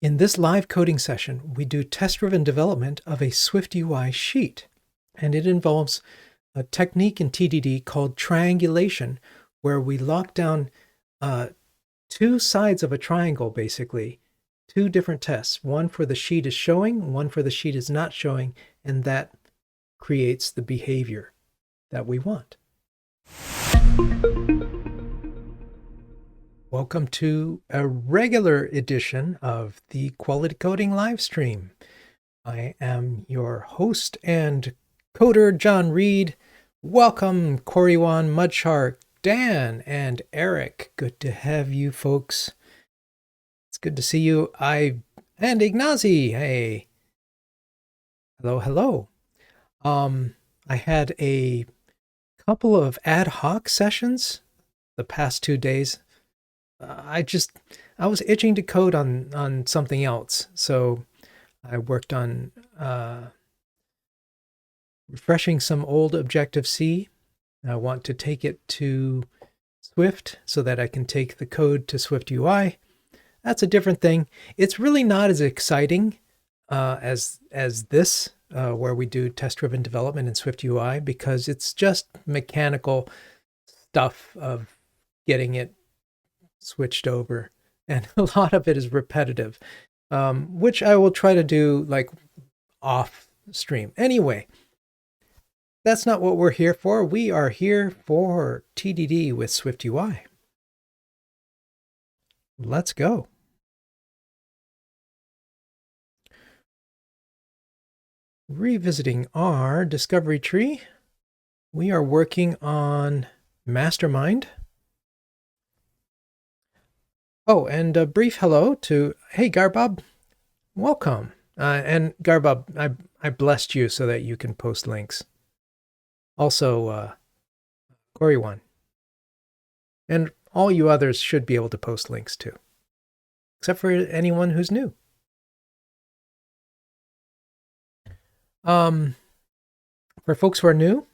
In this live coding session, we do test-driven development of a SwiftUI sheet, and it involves a technique in TDD called triangulation, where we lock down two sides of a triangle, basically, two different tests. One for the sheet is showing, one for the sheet is not showing, and that creates the behavior that we want. Welcome to a regular edition of the Quality Coding live stream. I am your host and coder, John Reed. Welcome, Coreywan, Mudshark, Dan, and Eric. Good to have you folks. It's good to see you. And Ignazi. Hey. Hello, hello. I had a couple of ad hoc sessions the past 2 days. I was itching to code on something else. So I worked on refreshing some old Objective-C. I want to take it to Swift so that I can take the code to SwiftUI. That's a different thing. It's really not as exciting as this, where we do test-driven development in SwiftUI, because it's just mechanical stuff of getting it switched over, and a lot of it is repetitive, which I will try to do like off stream. Anyway, that's not what we're here for. We are here for TDD with SwiftUI. Let's go. Revisiting our discovery tree, we are working on Mastermind. Oh, and a brief hello to, hey, Garbob, welcome. And Garbob, I blessed you so that you can post links. Also, Coreywan. And all you others should be able to post links too, except for anyone who's new. For folks who are new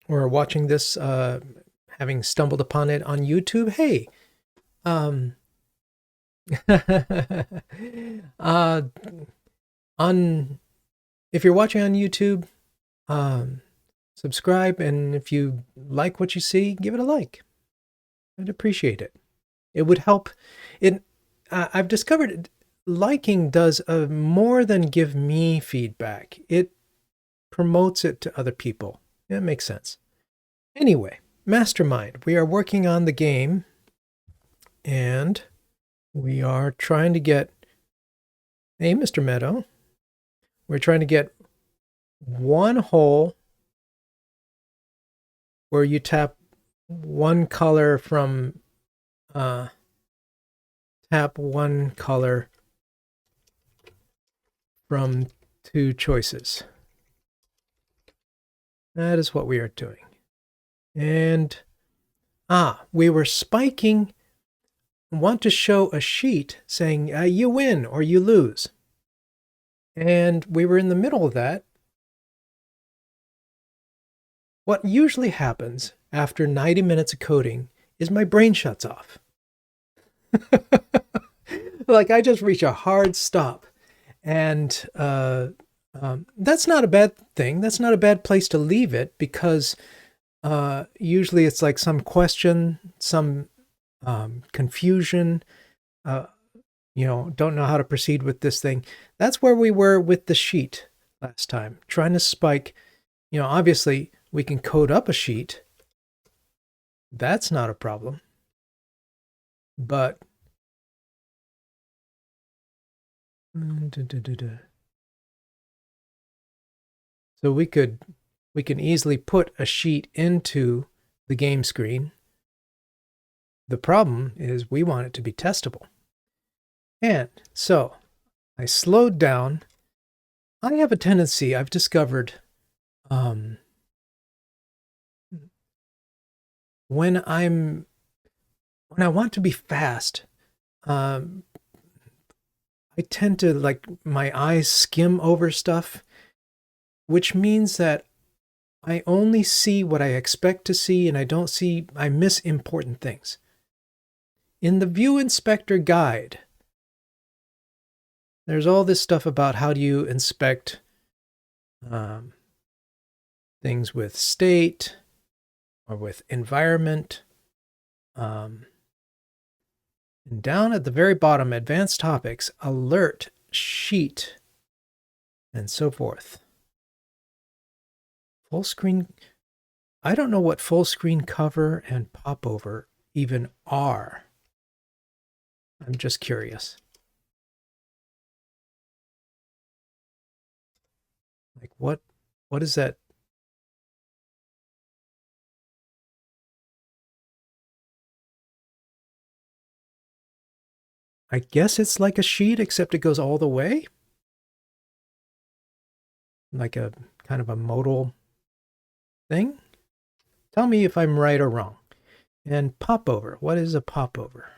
or are watching this, having stumbled upon it on YouTube, hey, if you're watching on YouTube, subscribe, and if you like what you see, give it a like. I'd appreciate it. It would help. I've discovered liking does more than give me feedback. It promotes it to other people. It makes sense. Anyway, Mastermind. We are working on the game, and we are trying to get, hey, Mr. Meadow, we're trying to get one hole where you tap one color from, two choices. That is what we are doing. And, we were spiking, want to show a sheet saying you win or you lose. And we were in the middle of that. What usually happens after 90 minutes of coding is my brain shuts off. Like I just reach a hard stop. And that's not a bad thing. That's not a bad place to leave it, because usually it's like some question, some confusion, don't know how to proceed with this thing. That's where we were with the sheet last time, trying to spike. Obviously we can code up a sheet. That's not a problem. But so we can easily put a sheet into the game screen. The problem is we want it to be testable. And so I slowed down. I have a tendency, I've discovered, when I want to be fast, I tend to, like, my eyes skim over stuff, which means that I only see what I expect to see, and I miss important things. In the View Inspector guide, there's all this stuff about how do you inspect things with state or with environment. And down at the very bottom, advanced topics, alert, sheet, and so forth. Full screen. I don't know what full screen cover and popover even are. I'm just curious. Like what is that? I guess it's like a sheet, except it goes all the way. Like a kind of a modal thing. Tell me if I'm right or wrong. And popover. What is a popover?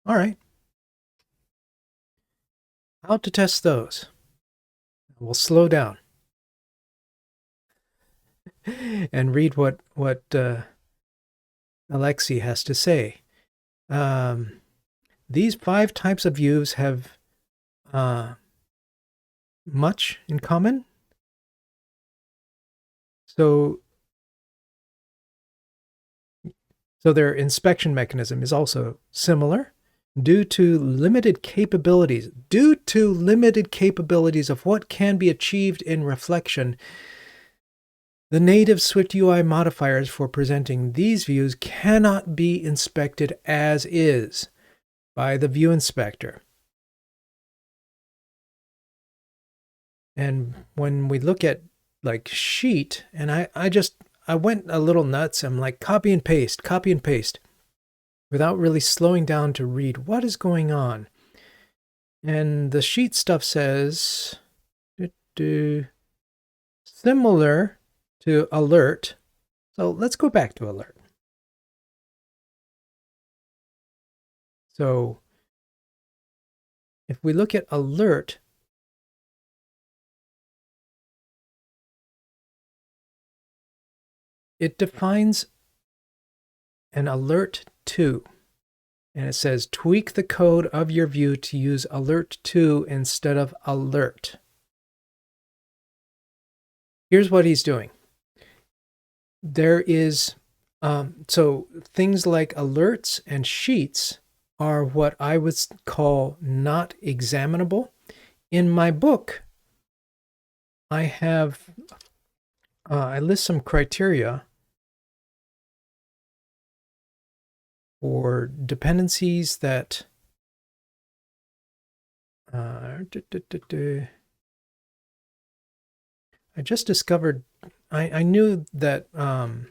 All right. How to test those? We'll slow down and read what Alexi has to say. These 5 types of views have much in common. So their inspection mechanism is also similar. Due to limited capabilities of what can be achieved in reflection, the native SwiftUI modifiers for presenting these views cannot be inspected as is by the view inspector. And when we look at like sheet, and I went a little nuts. I'm like, copy and paste, without really slowing down to read what is going on. And the sheet stuff says, similar to alert. So let's go back to alert. So if we look at alert, it defines an alert to, and it says tweak the code of your view to use alert to instead of alert. Here's what he's doing. There is, so things like alerts and sheets are what I would call not examinable. In my book, I have, I list some criteria for dependencies that I just discovered. I knew that the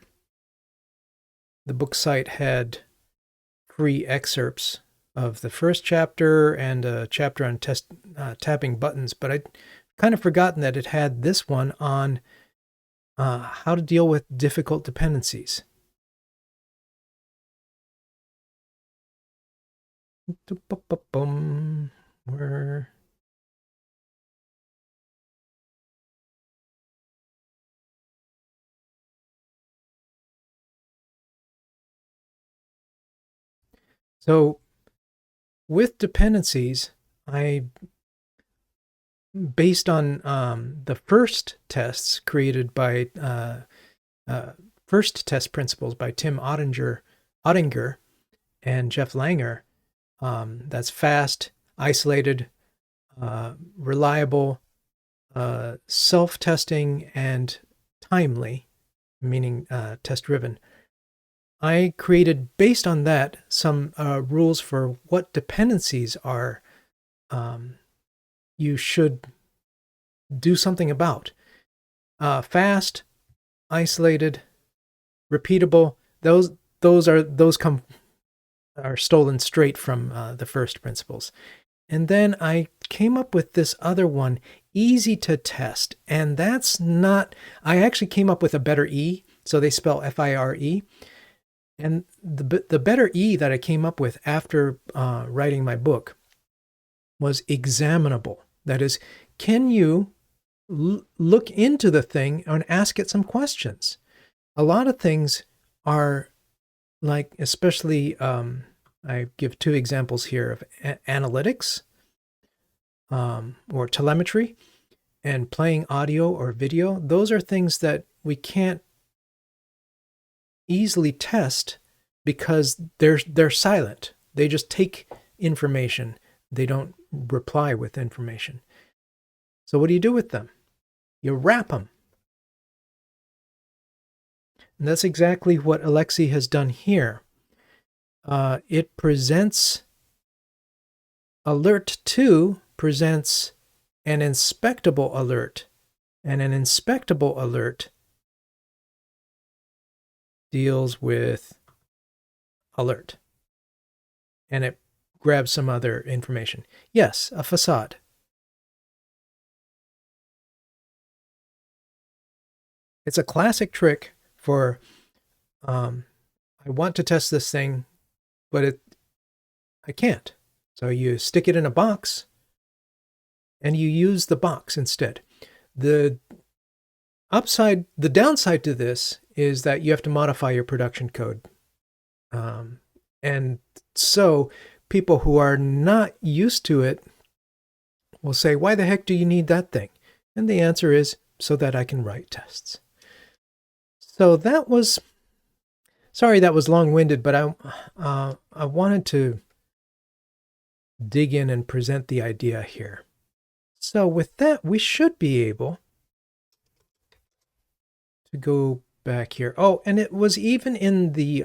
book site had free excerpts of the first chapter and a chapter on tapping buttons, but I'd kind of forgotten that it had this one on how to deal with difficult dependencies. Where? So with dependencies, based on the first tests created by first test principles by Tim Ottinger and Jeff Langer, that's fast, isolated, reliable, self-testing, and timely, meaning test-driven. I created, based on that, some rules for what dependencies are you should do something about. Fast, isolated, repeatable. Those are stolen straight from the first principles. And then I came up with this other one, easy to test. And that's not, I actually came up with a better E. So they spell F-I-R-E. And the better E that I came up with after writing my book was examinable. That is, can you look into the thing and ask it some questions? A lot of things are like especially I give two examples here of analytics or telemetry and playing audio or video. Those are things that we can't easily test because they're silent. They just take information. They don't reply with information. So what do you do with them? You wrap them. And that's exactly what Alexi has done here. It presents alert 2 presents an inspectable alert, and an inspectable alert deals with alert, and it grabs some other information. Yes, a facade. It's a classic trick for I want to test this thing, but I can't. So you stick it in a box and you use the box instead. The downside to this is that you have to modify your production code. And so people who are not used to it will say, why the heck do you need that thing? And the answer is so that I can write tests. So that was, sorry that was long-winded, but I wanted to dig in and present the idea here. So with that, we should be able to go back here. Oh, and it was even in the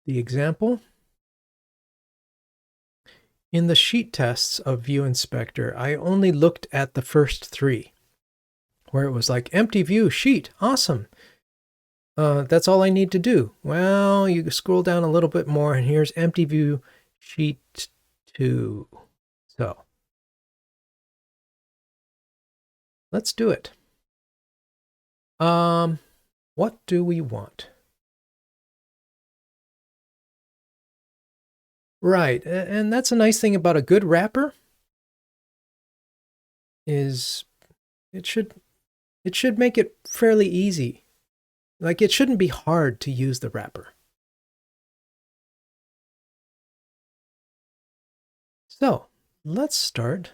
example. In the sheet tests of View Inspector, I only looked at the first three, where it was like empty view sheet, awesome. That's all I need to do. Well, you scroll down a little bit more, and here's empty view sheet 2. So let's do it. What do we want? Right, and that's a nice thing about a good wrapper is it should make it fairly easy. Like it shouldn't be hard to use the wrapper. So let's start.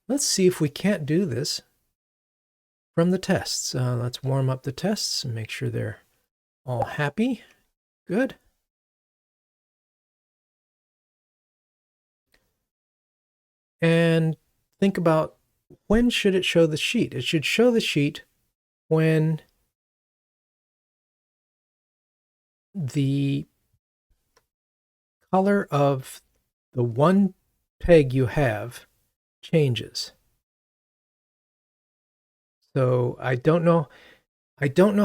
Let's see if we can't do this from the tests. Let's warm up the tests and make sure they're all happy. Good. And think about, when should it show the sheet? It should show the sheet when the color of the one peg you have changes. So I don't know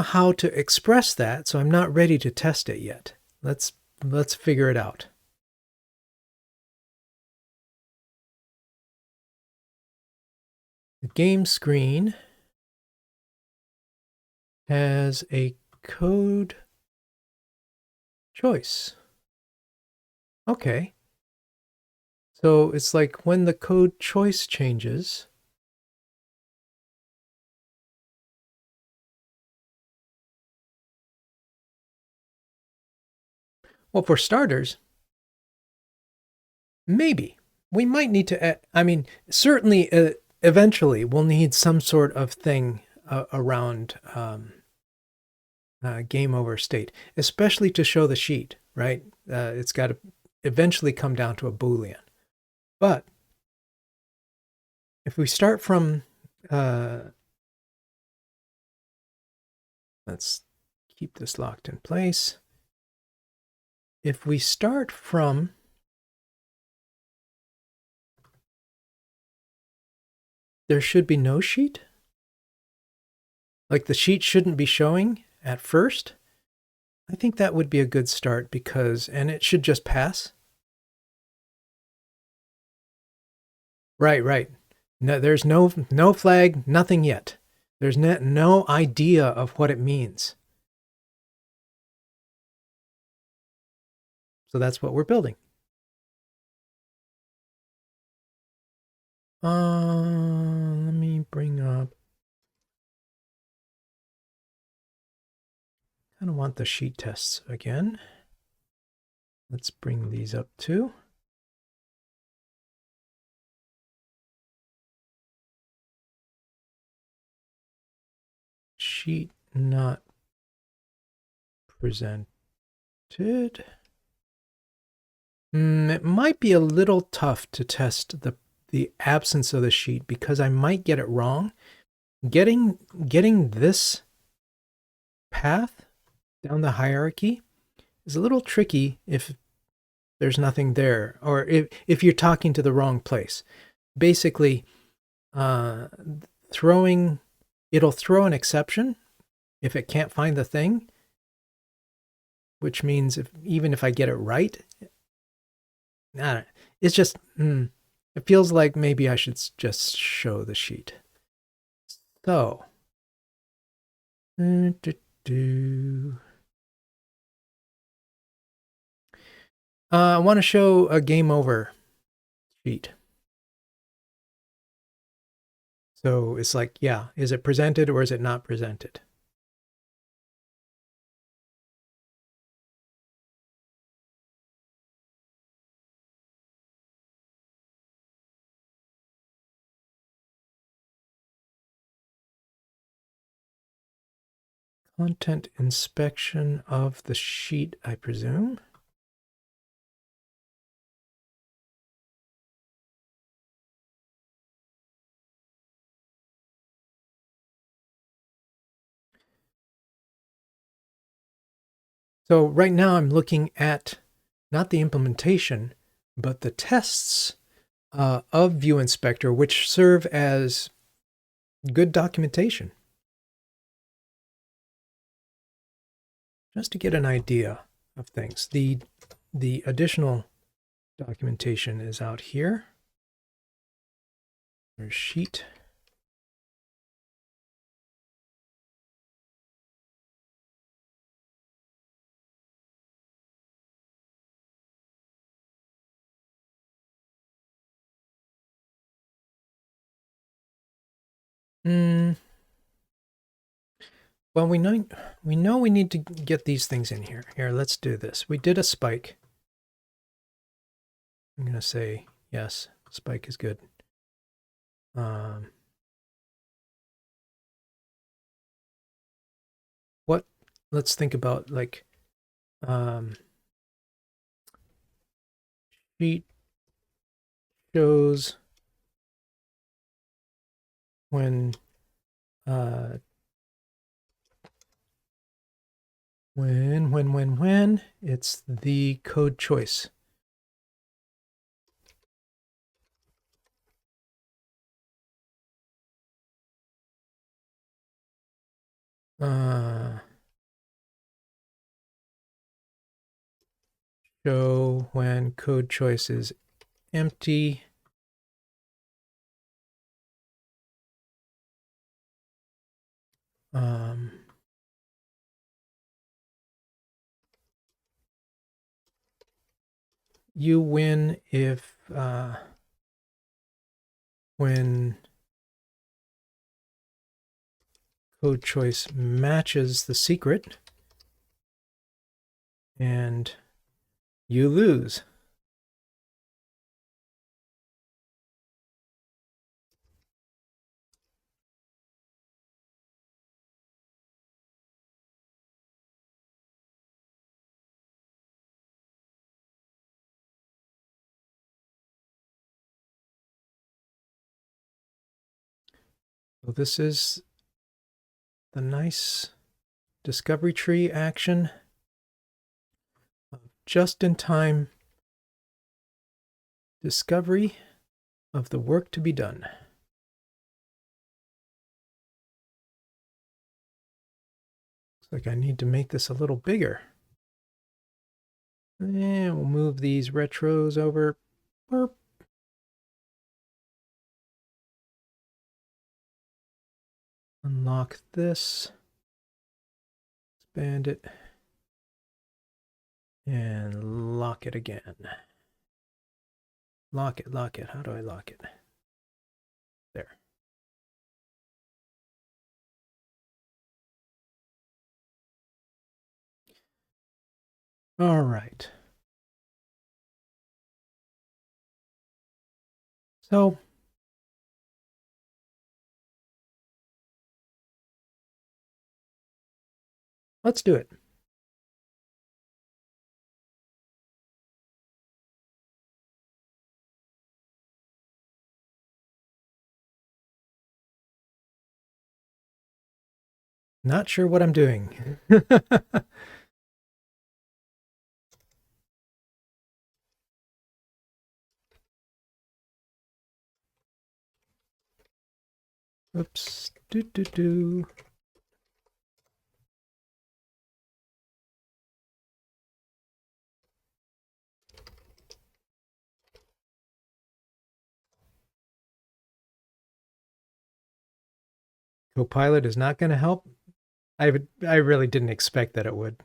how to express that, so I'm not ready to test it yet. Let's figure it out. The game screen has a code choice. Okay. So it's like when the code choice changes, well, for starters, maybe we might need to, I mean, certainly eventually we'll need some sort of thing around game over state, especially to show the sheet, right? It's got to eventually come down to a Boolean. But if we start from, let's keep this locked in place. If we start from there should be no sheet, like the sheet shouldn't be showing at first, I think that would be a good start because, and it should just pass. Right. No, there's no flag, nothing yet. There's no idea of what it means. So that's what we're building. Let me bring up. I don't want the sheet tests again. Let's bring these up too. Sheet not presented. It might be a little tough to test the absence of the sheet because I might get it wrong. Getting this path down the hierarchy is a little tricky if there's nothing there, or if you're talking to the wrong place. Basically, it'll throw an exception if it can't find the thing, which means even if I get it right, it's just, it feels like maybe I should just show the sheet. So, I want to show a game over sheet. So it's like, yeah, is it presented or is it not presented? Content inspection of the sheet, I presume. So right now I'm looking at not the implementation, but the tests of View Inspector, which serve as good documentation. Just to get an idea of things. The additional documentation is out here. There's sheet. Well, we know we need to get these things in here. Here, let's do this. We did a spike. I'm going to say, yes, spike is good. Let's think about like, sheet shows when it's the code choice. Show when code choice is empty. You win if when code choice matches the secret, and you lose. So this is the nice discovery tree action of just-in-time discovery of the work to be done. Looks like I need to make this a little bigger. And we'll move these retros over. Burp. Unlock this. Expand it. And lock it again. Lock it, lock it. How do I lock it? There. All right. So let's do it. Not sure what I'm doing. Oops. Do. Copilot is not going to help. I really didn't expect that it would.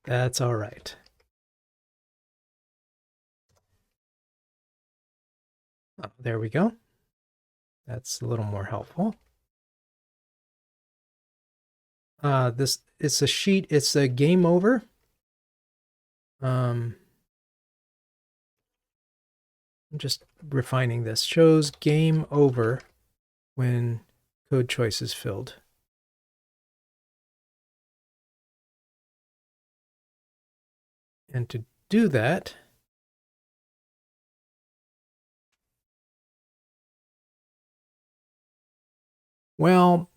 That's all right. Oh, there we go. That's a little more helpful. This it's a sheet. It's a game over. I'm just refining this. Shows game over when code choice is filled. And to do that, well,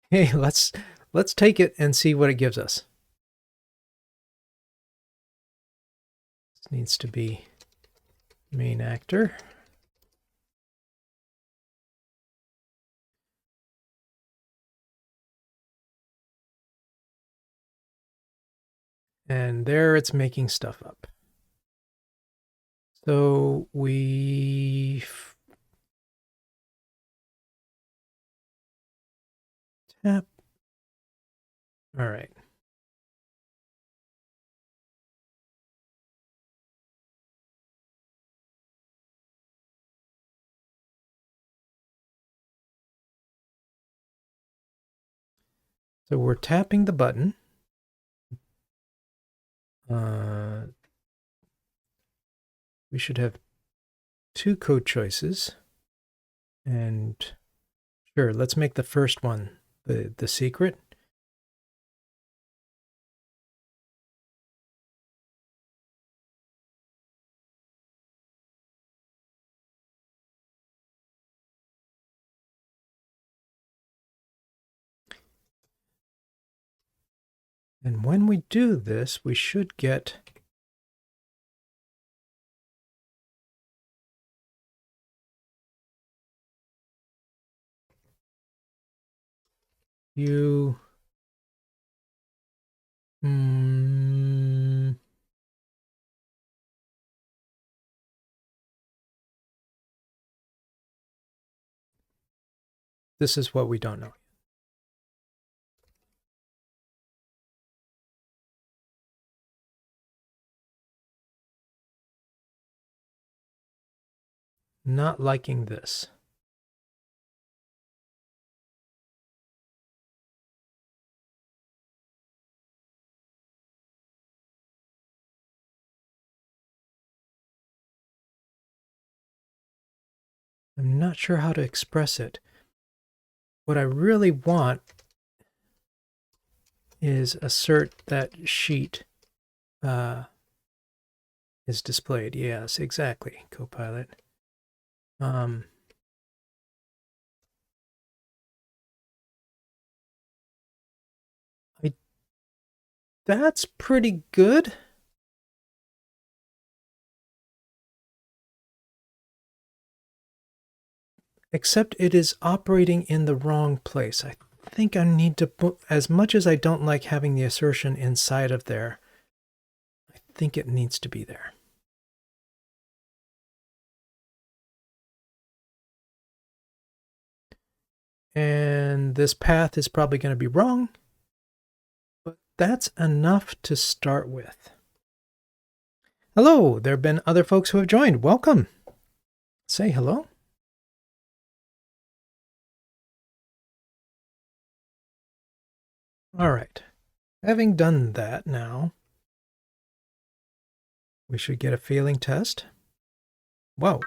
hey, let's take it and see what it gives us. This needs to be main actor. And there it's making stuff up. So we tap. All right. So we're tapping the button. We should have two code choices. And sure, let's make the first one the secret. And when we do this, we should get you. This is what we don't know. Not liking this. I'm not sure how to express it. What I really want is assert that sheet is displayed. Yes, exactly, Copilot. That's pretty good. Except it is operating in the wrong place. I think I need to put, as much as I don't like having the assertion inside of there, I think it needs to be there. And this path is probably going to be wrong, but that's enough to start with. Hello, there have been other folks who have joined. Welcome. say hello. All right. Having done that now, we should get a failing test. Whoa.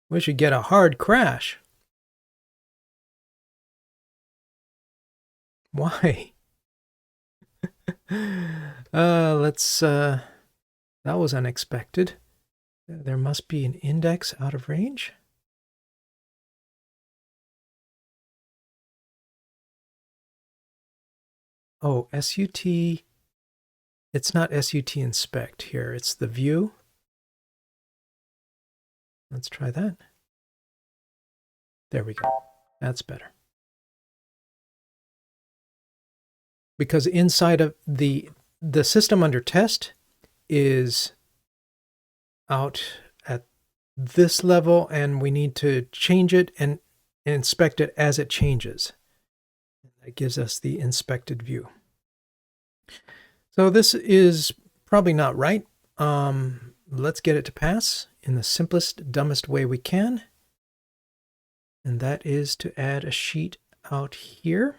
We should get a hard crash. Why? That was unexpected. There must be an index out of range. Oh, SUT. It's not SUT inspect here. It's the view. Let's try that. There we go. That's better. Because inside of the system under test is out at this level, and we need to change it and inspect it as it changes. That gives us the inspected view. So this is probably not right. Let's get it to pass in the simplest, dumbest way we can. And that is to add a sheet out here.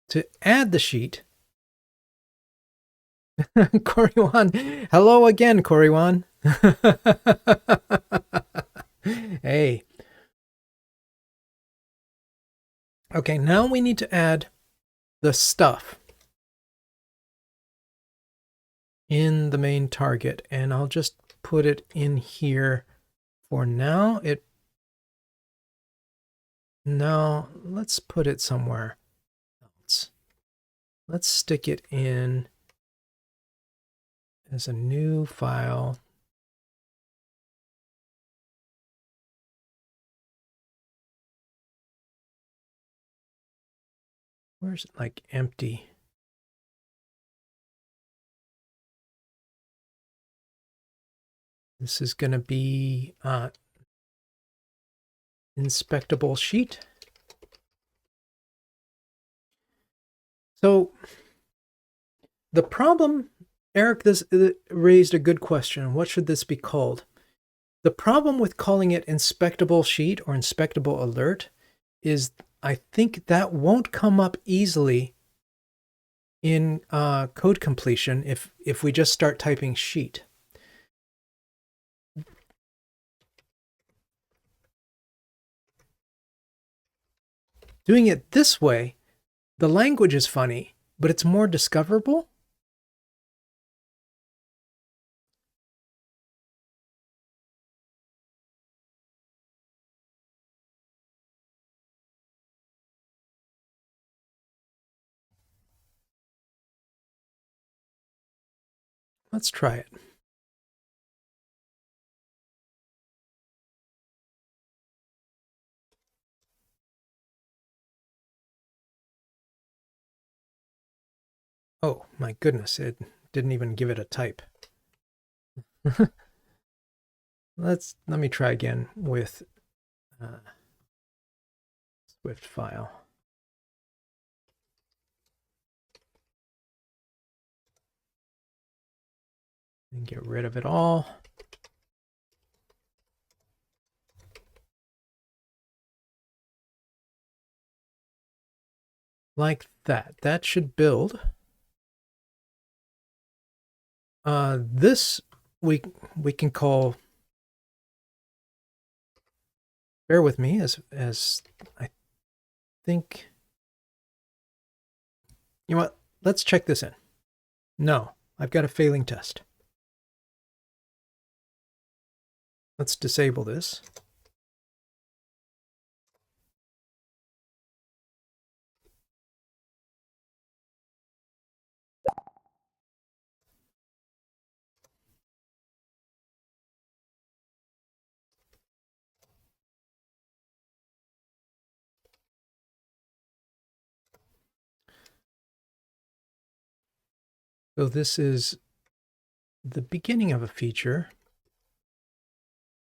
To add the sheet, Corey1, hello again, Corey1. Hey. Okay, now we need to add the stuff in the main target, and I'll just put it in here for now. No, let's put it somewhere else. Let's stick it in as a new file. Where's it, like, empty? This is going to be inspectable sheet. So the problem, Eric, this raised a good question. What should this be called? The problem with calling it inspectable sheet or inspectable alert is I think that won't come up easily in code completion if we just start typing sheet. Doing it this way, the language is funny, but it's more discoverable. Let's try it. Oh my goodness, it didn't even give it a type. Let me try again with Swift file. And get rid of it all. Like that. That should build. This we can call, bear with me as I think, you know what, let's check this in. No, I've got a failing test. Let's disable this. So this is the beginning of a feature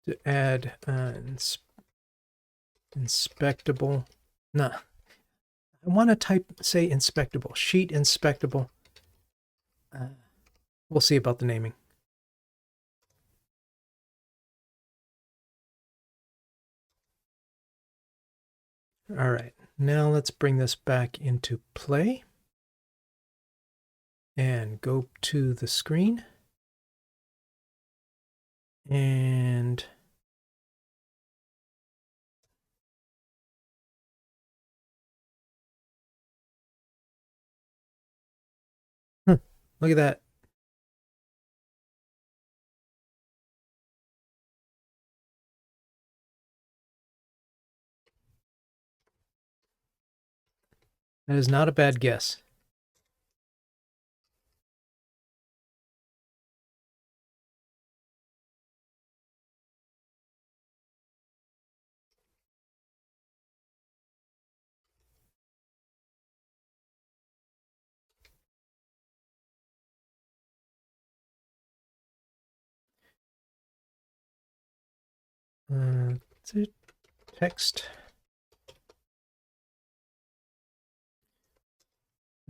to add inspectable. No, I want to say inspectable, sheet inspectable. We'll see about the naming. All right, now let's bring this back into play and go to the screen. And look at that. That is not a bad guess. Text.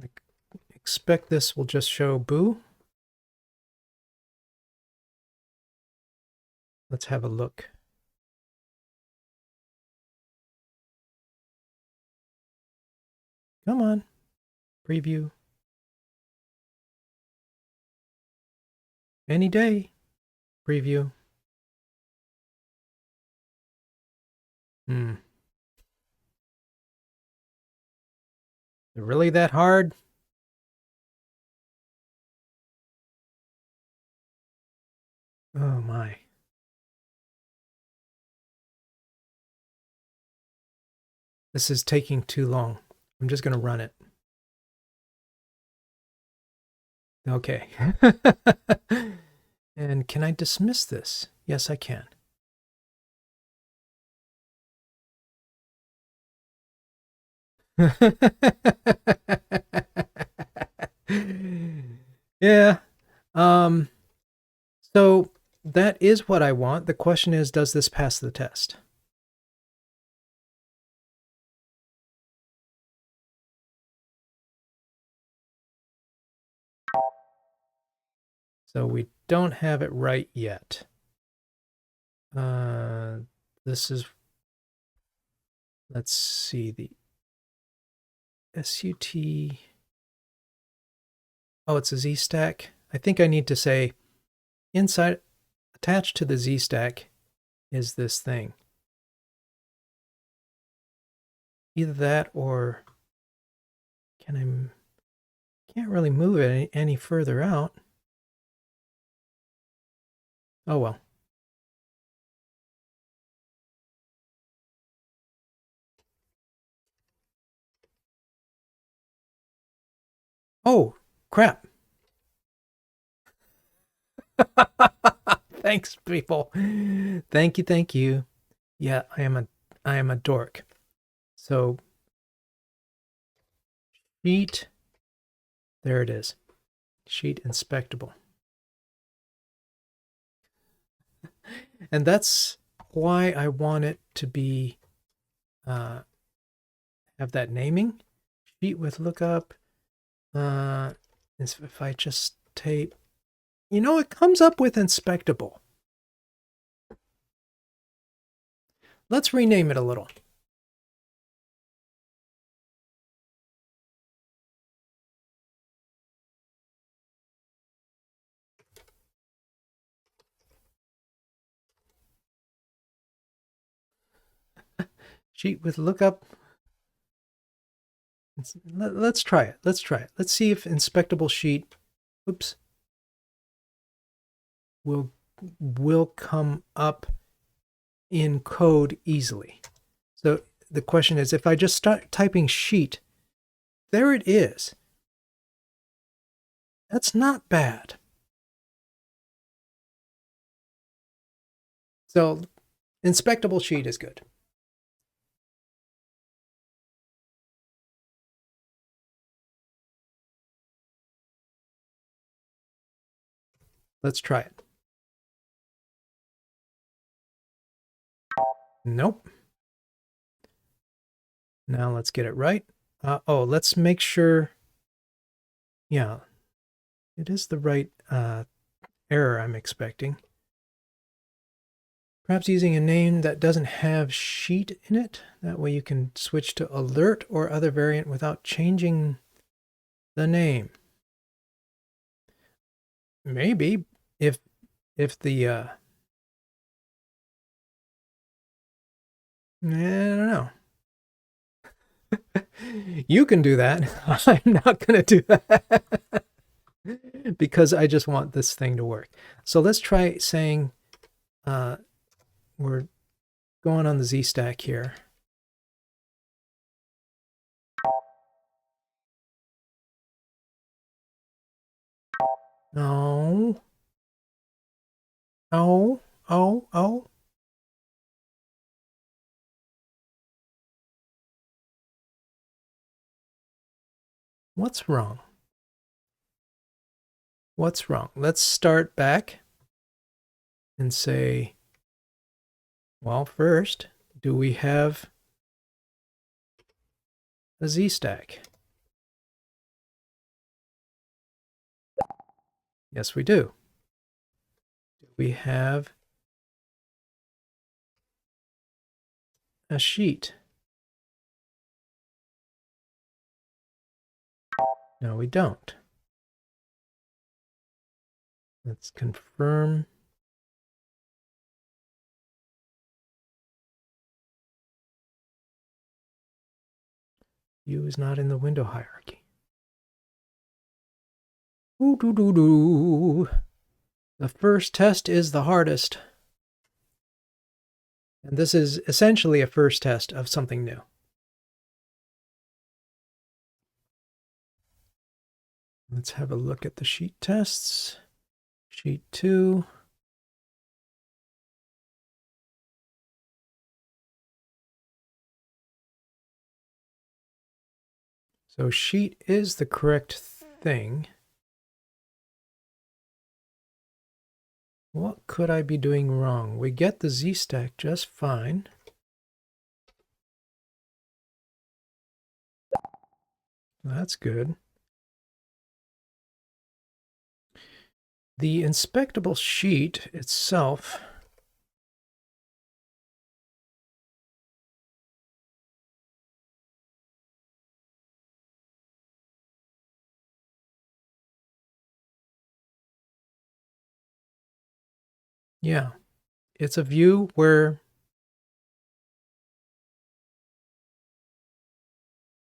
I expect this will just show boo. Let's have a look. Come on. Preview. Any day. Preview. Is it really that hard? Oh my. This is taking too long. I'm just going to run it. Okay. And can I dismiss this? Yes, I can. Yeah. So that is what I want. The question is, does this pass the test? So we don't have it right yet. This is, let's see, the SUT. Oh, it's a Z stack. I think I need to say inside, attached to the Z stack is this thing. Either that or can't really move it any further out. Oh well. Oh, crap. Thanks, people. Thank you, thank you. Yeah, I am a dork. So sheet, there it is. Sheet inspectable. And that's why I want it to be have that naming. Sheet with lookup. If I just type, it comes up with inspectable. Let's rename it a little. Sheet with lookup. Let's try it. Let's try it. Let's see if inspectable sheet, oops, will come up in code easily. So the question is, if I just start typing sheet, there it is. That's not bad. So inspectable sheet is good. Let's try it. Nope. Now let's get it right. Let's make sure. Yeah, it is the right error I'm expecting. Perhaps using a name that doesn't have sheet in it. That way you can switch to alert or other variant without changing the name. Maybe if the I don't know. You can do that. I'm not going to do that because I just want this thing to work. So let's try saying we're going on the Z stack here. No. Oh. What's wrong? What's wrong? Let's start back and say, well, first, do we have a Z stack? Yes, we do. Do we have a sheet? No, we don't. Let's confirm. View is not in the window hierarchy. Ooh. The first test is the hardest. And this is essentially a first test of something new. Let's have a look at the sheet tests. Sheet 2. So sheet is the correct thing. What could I be doing wrong? We get the Z stack just fine. That's good. The inspectable sheet itself yeah, it's a view where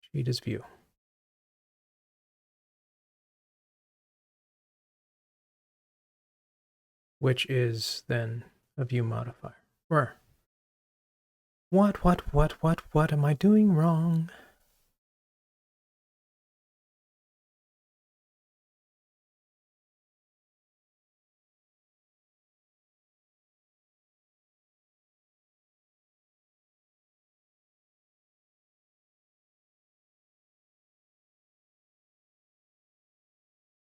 sheet is view. Which is then a view modifier. Where? What am I doing wrong?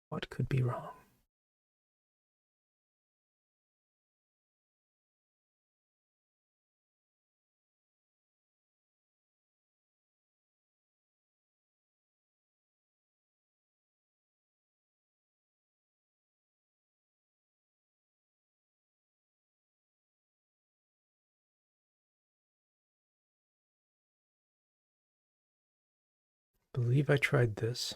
What could be wrong? I believe I tried this.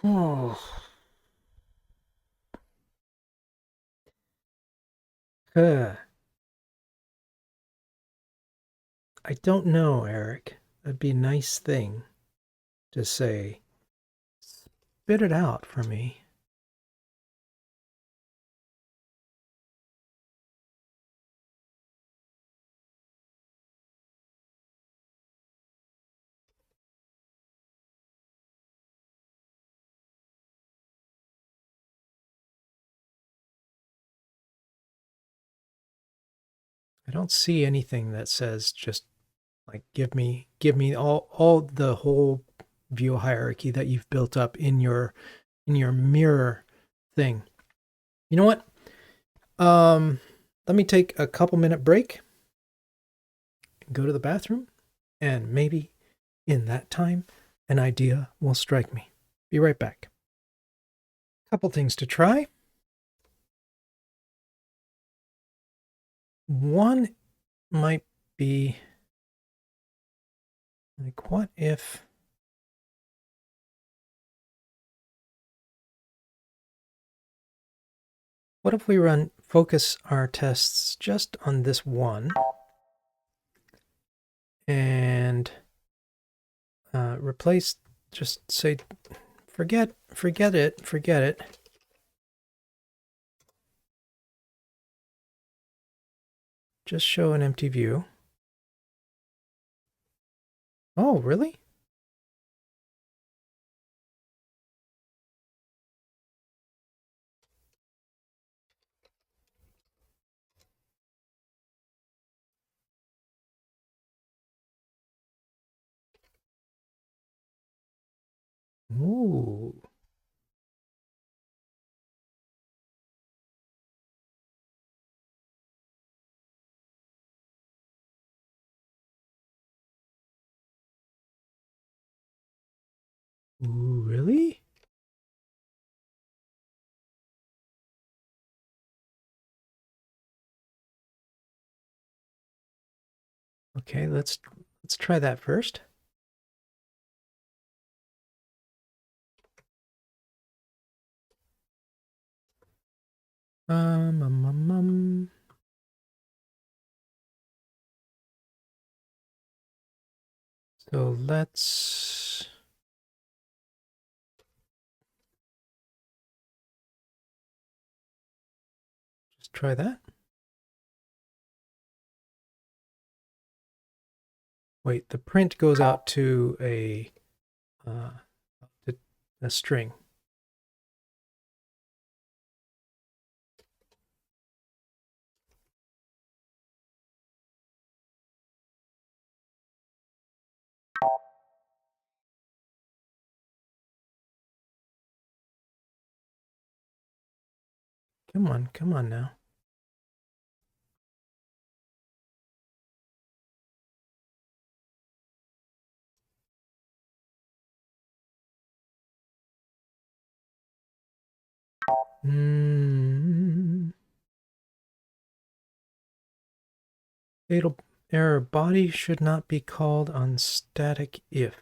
Oh. I don't know, Eric. That'd be a nice thing to say. Spit it out for me. I don't see anything that says just like give me all the whole view hierarchy that you've built up in your mirror thing. You know what? let me take a couple-minute break and go to the bathroom, and maybe in that time, an idea will strike me. Be right back. Couple things to try. One might be like, what if we focus our tests just on this one and replace, just say, forget it. Just show an empty view. Oh, really? Ooh. Ooh, really? Okay, let's try that first. So let's just try that. Wait, the print goes out to a string. Come on now. Fatal error, body should not be called on static if.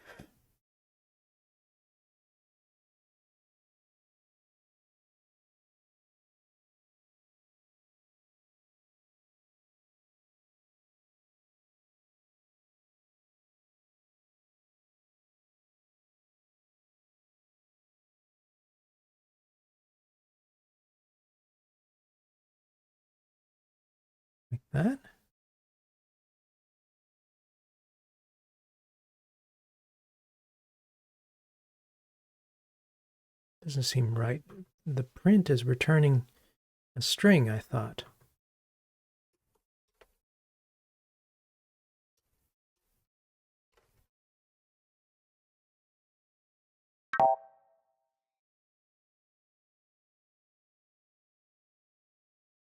Like that. Doesn't seem right. The print is returning a string, I thought.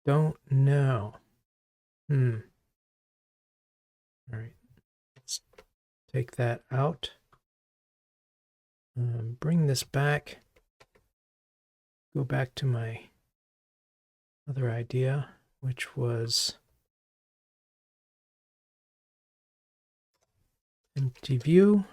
Don't know. All right. Let's take that out. Bring this back. Go back to my other idea, which was empty view.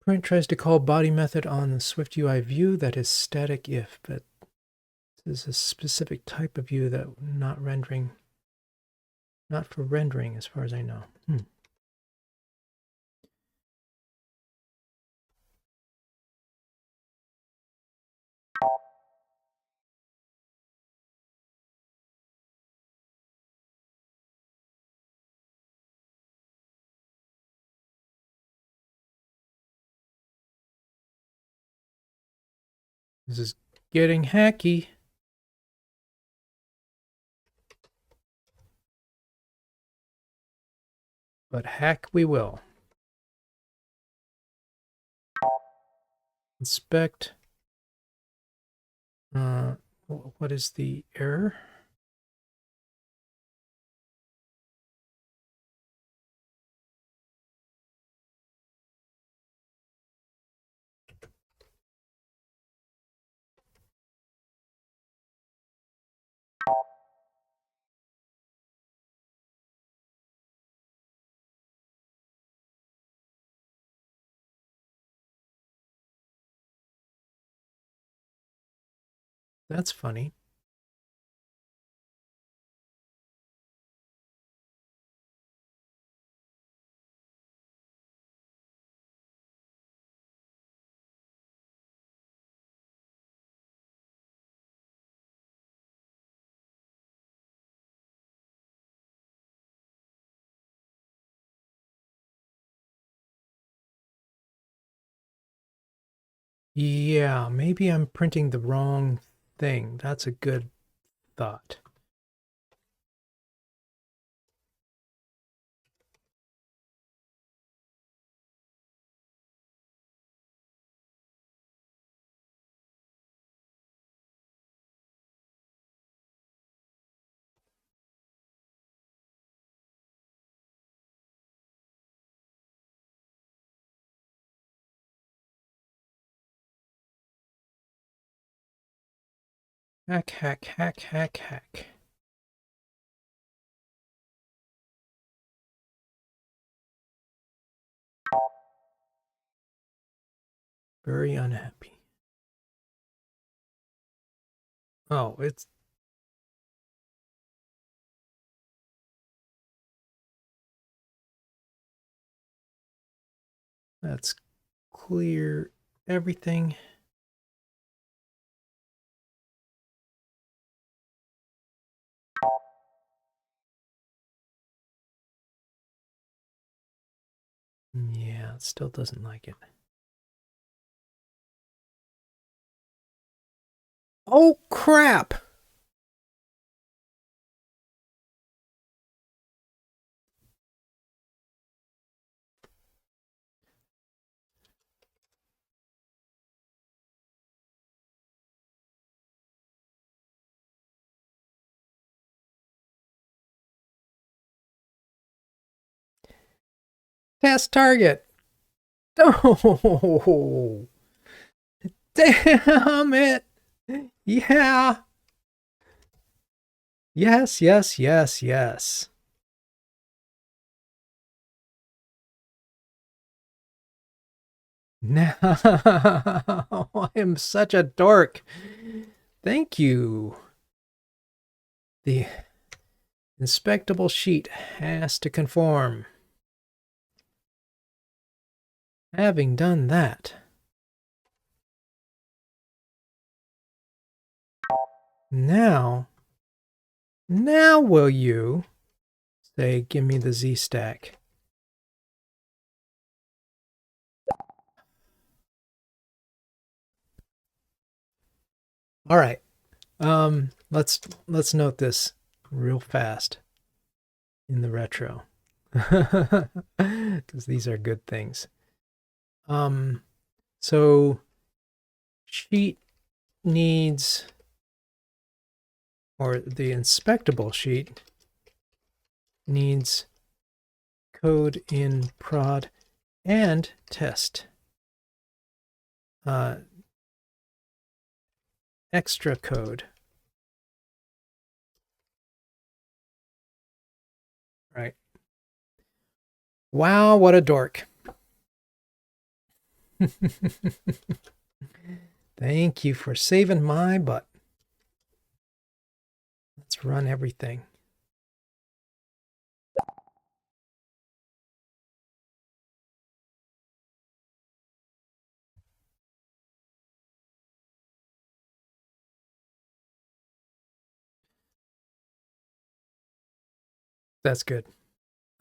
Print tries to call body method on the SwiftUI view that is static if, but this is a specific type of view that not for rendering as far as I know. This is getting hacky. But hack we will. inspect. What is the error? That's funny. Yeah, maybe I'm printing the wrong thing. That's a good thought. Hack, hack, hack, hack, hack. Very unhappy. Oh, let's clear everything. Yeah, it still doesn't like it. Oh, crap! Test target! Oh, damn it! Yeah! Yes, yes, yes, yes. Now, I am such a dork. Thank you. The inspectable sheet has to conform. Having done that, now will you say, give me the Z stack? All right. Let's note this real fast in the retro, because these are good things. So sheet needs, or the inspectable sheet needs code in prod and test. Extra code. Right. Wow, what a dork. Thank you for saving my butt. Let's run everything. That's good.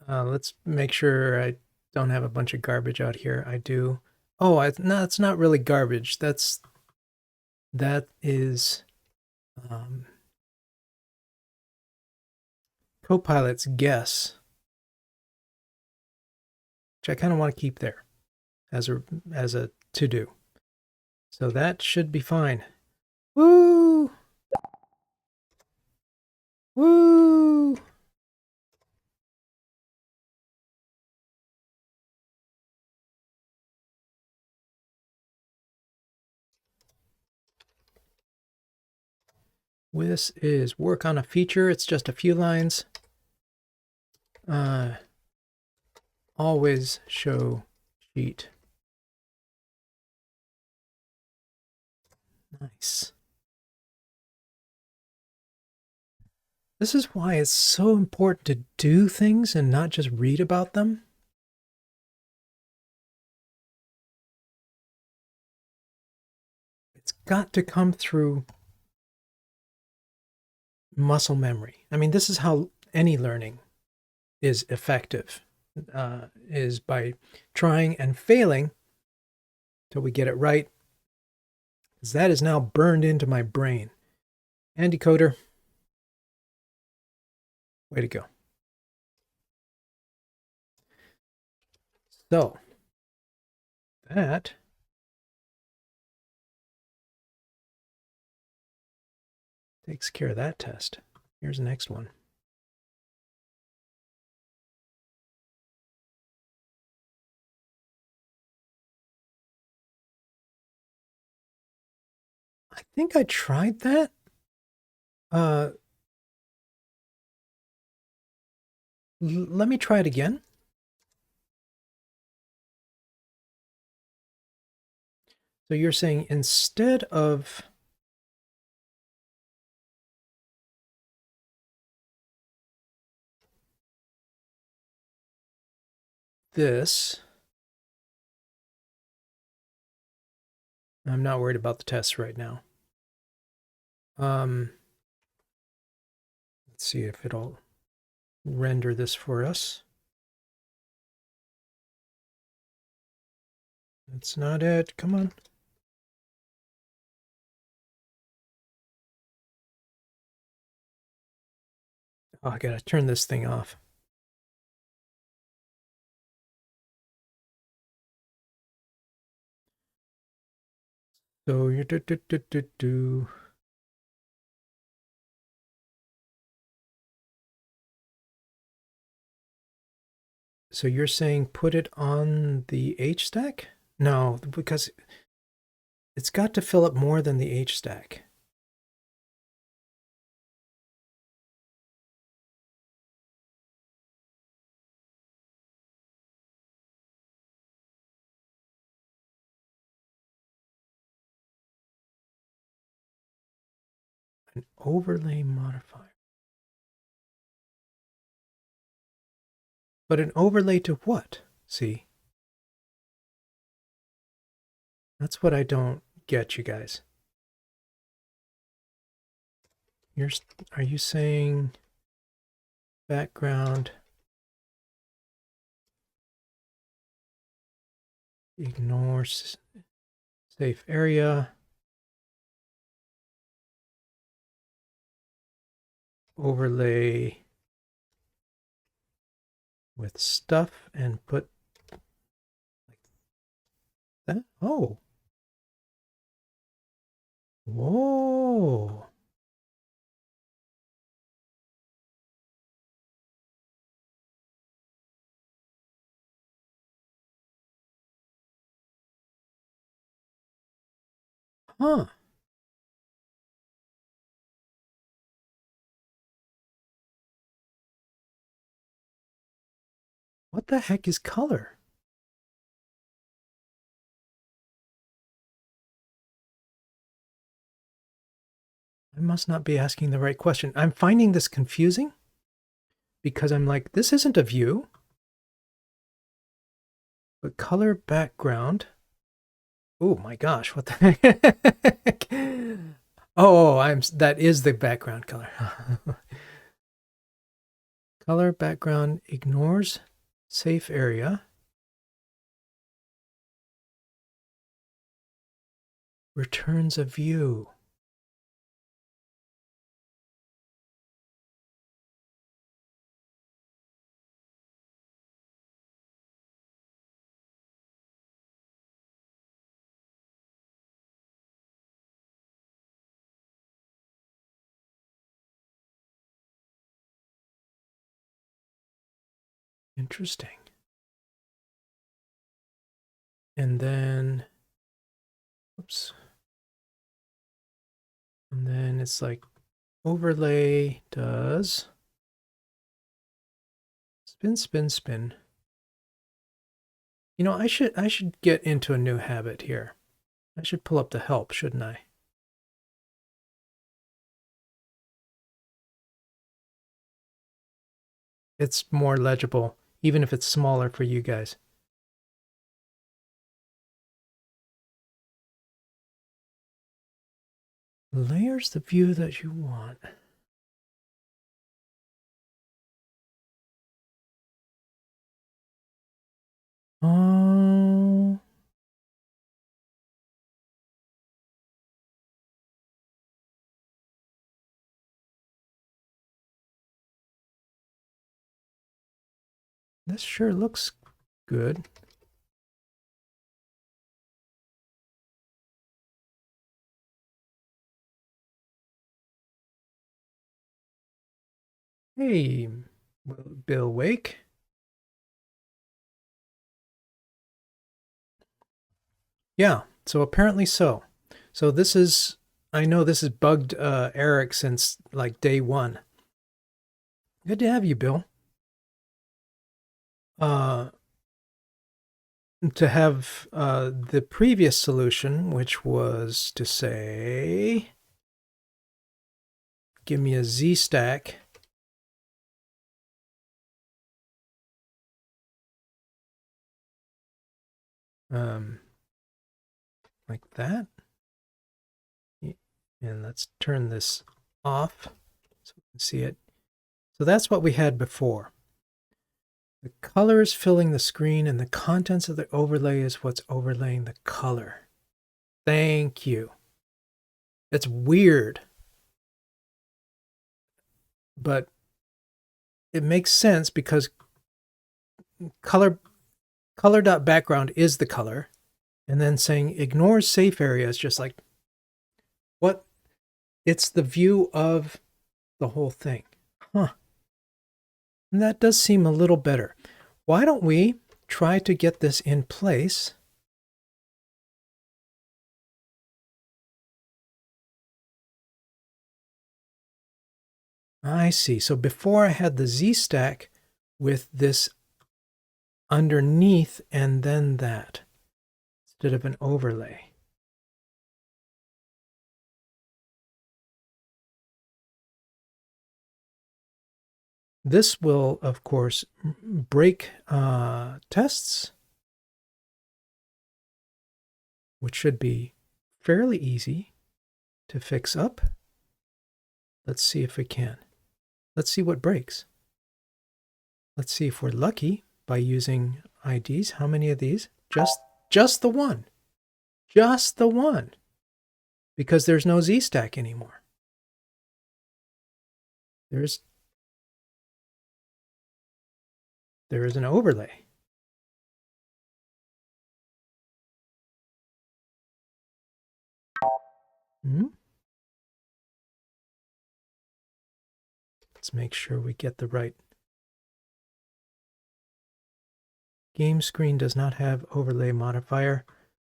Let's make sure I don't have a bunch of garbage out here. I do. Oh, no, it's not really garbage. That is Copilot's guess, which I kind of want to keep there as a to do. So that should be fine. Woo! Woo! This is work on a feature. It's just a few lines. Always show sheet. Nice. This is why it's so important to do things and not just read about them. It's got to come through muscle memory. I mean, this is how any learning is effective, is by trying and failing till we get it right. Because that is now burned into my brain. Andy Coder, way to go. So that takes care of that test. Here's the next one. I think I tried that. Let me try it again. So you're saying instead of this, I'm not worried about the tests right now. Let's see if it'll render this for us. That's not it. Come on. Oh, I gotta turn this thing off. So you do. So you're saying put it on the H stack? No, because it's got to fill up more than the H stack. An overlay modifier. But an overlay to what? See? That's what I don't get, you guys. Are you saying background ignore safe area, overlay with stuff, and put like that? Oh. Whoa. Huh. What the heck is color? I must not be asking the right question. I'm finding this confusing because I'm like, this isn't a view, but color background. Oh my gosh, what the heck? Oh, that is the background color. Color background ignores safe area. Returns a view. Interesting. And then, oops. And then it's like overlay does spin, spin, spin. You know, I should get into a new habit here. I should pull up the help, shouldn't I? It's more legible, even if it's smaller for you guys. Layers the view that you want. Oh. This sure looks good. Hey, Bill Wake. Yeah, so apparently so. So this is, I know this has bugged Eric since like day one. Good to have you, Bill. Uh, to have the previous solution, which was to say, give me a Z stack. Like that. And let's turn this off so we can see it. So that's what we had before. The color is filling the screen and the contents of the overlay is what's overlaying the color. Thank you. It's weird, but it makes sense because color.background is the color, and then saying ignores safe area is just like, what? It's the view of the whole thing. Huh. And that does seem a little better. Why don't we try to get this in place? I see. So before I had the Z stack with this underneath and then that instead of an overlay. This will, of course, break tests, which should be fairly easy to fix up. Let's see if we can. Let's see what breaks. Let's see if we're lucky by using IDs. How many of these? Just the one. Just the one. Because there's no Z stack anymore. There is an overlay. Let's make sure we get the right. Game screen does not have overlay modifier,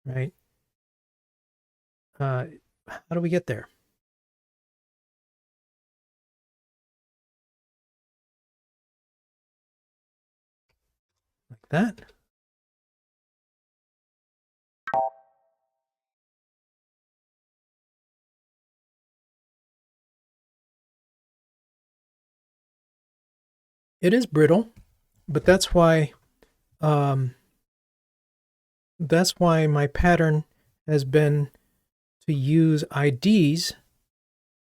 right? How do we get there? Like that. It is brittle, but that's why my pattern has been to use IDs,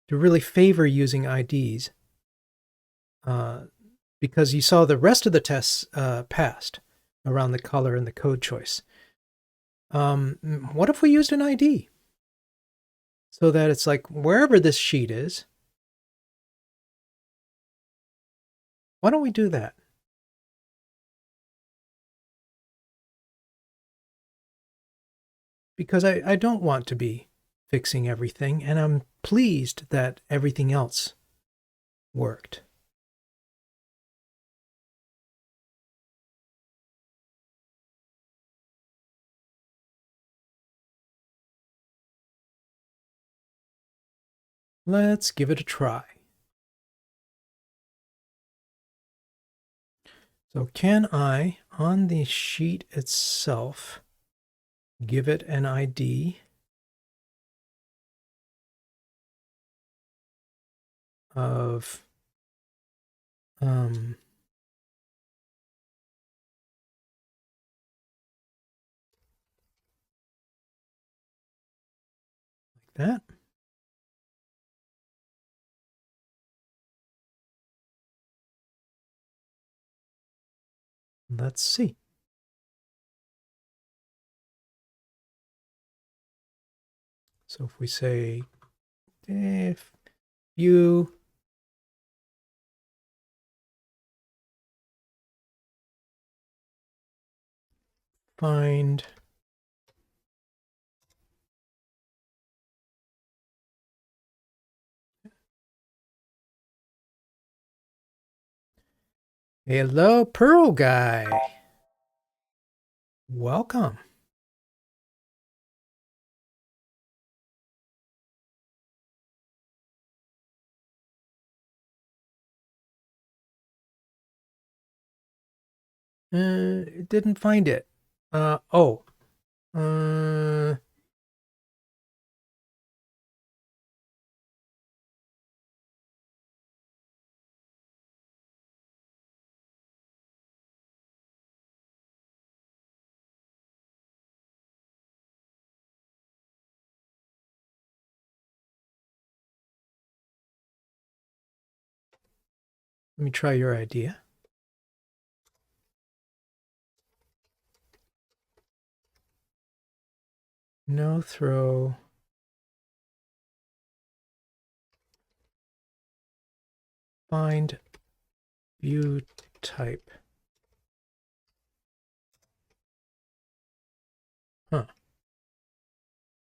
to really favor using IDs, because you saw the rest of the tests passed around the color and the code choice. What if we used an ID? So that it's like wherever this sheet is, why don't we do that? Because I don't want to be fixing everything, and I'm pleased that everything else worked. Let's give it a try. So can I, on the sheet itself, give it an ID of like that? Let's see. So if we say, if you find hello, Pearl guy. Welcome. It didn't find it. Oh. Let me try your idea. No throw. Find view type. Huh.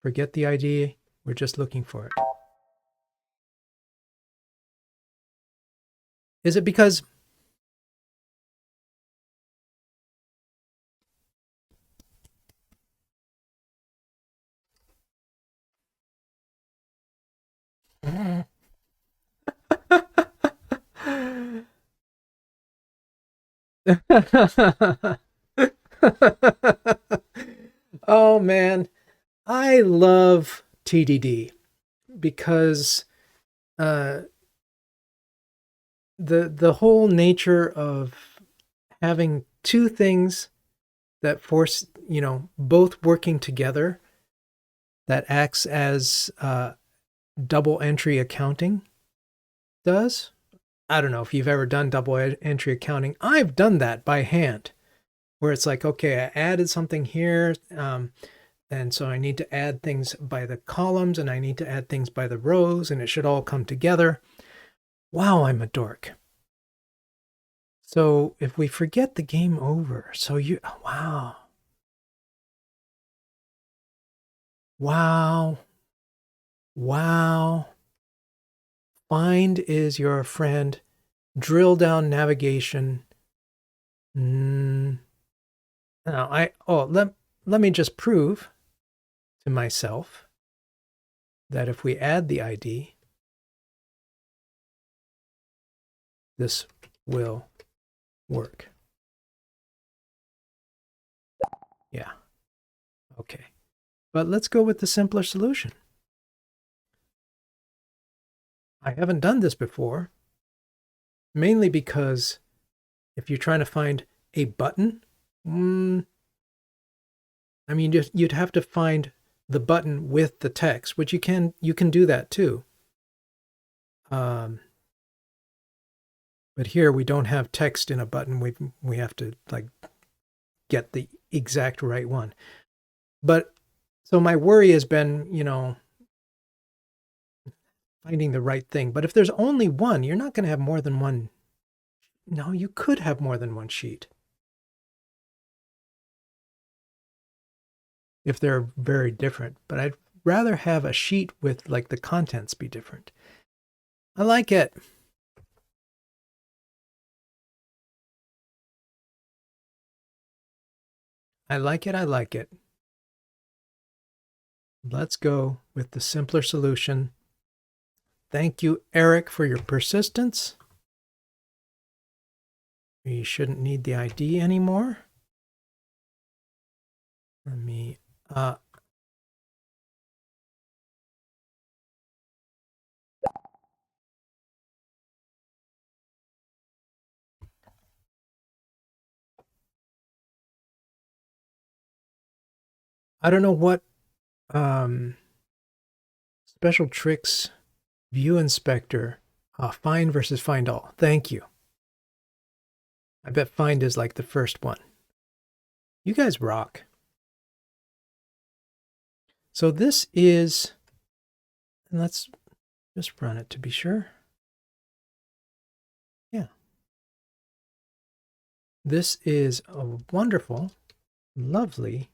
Forget the ID. We're just looking for it. Is it because oh man, I love TDD because the whole nature of having two things that force, both working together, that acts as double entry accounting does. I don't know if you've ever done double entry accounting. I've done that by hand, where it's like, okay, I added something here, and so I need to add things by the columns, and I need to add things by the rows, and it should all come together. Wow, I'm a dork. So if we forget the game over, so wow. Wow. Wow. Find is your friend. Drill down navigation. Now let me just prove to myself that if we add the ID, this will work. Yeah. Okay. But let's go with the simpler solution. I haven't done this before, mainly because if you're trying to find a button, I mean, you'd have to find the button with the text, which you can do that too. But here we don't have text in a button. We have to like get the exact right one. But so my worry has been, finding the right thing. But if there's only one, you're not going to have more than one. No, you could have more than one sheet if they're very different. But I'd rather have a sheet with like the contents be different. I like it. I like it. I like it. Let's go with the simpler solution. Thank you, Eric, for your persistence. We shouldn't need the ID anymore. Let me I don't know what special tricks view inspector find versus find all. Thank you. I bet find is like the first one. You guys rock. So this is, and let's just run it to be sure. Yeah. This is a wonderful, lovely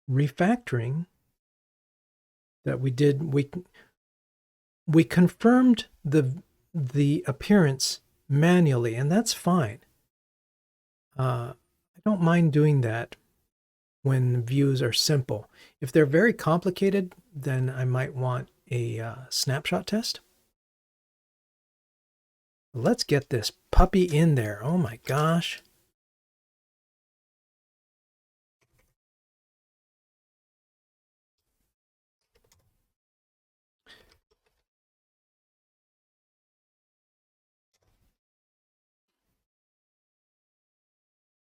refactoring that we did. We confirmed the appearance manually, and that's fine. I don't mind doing that when views are simple. If they're very complicated, then I might want a snapshot test. Let's get this puppy in there. Oh my gosh.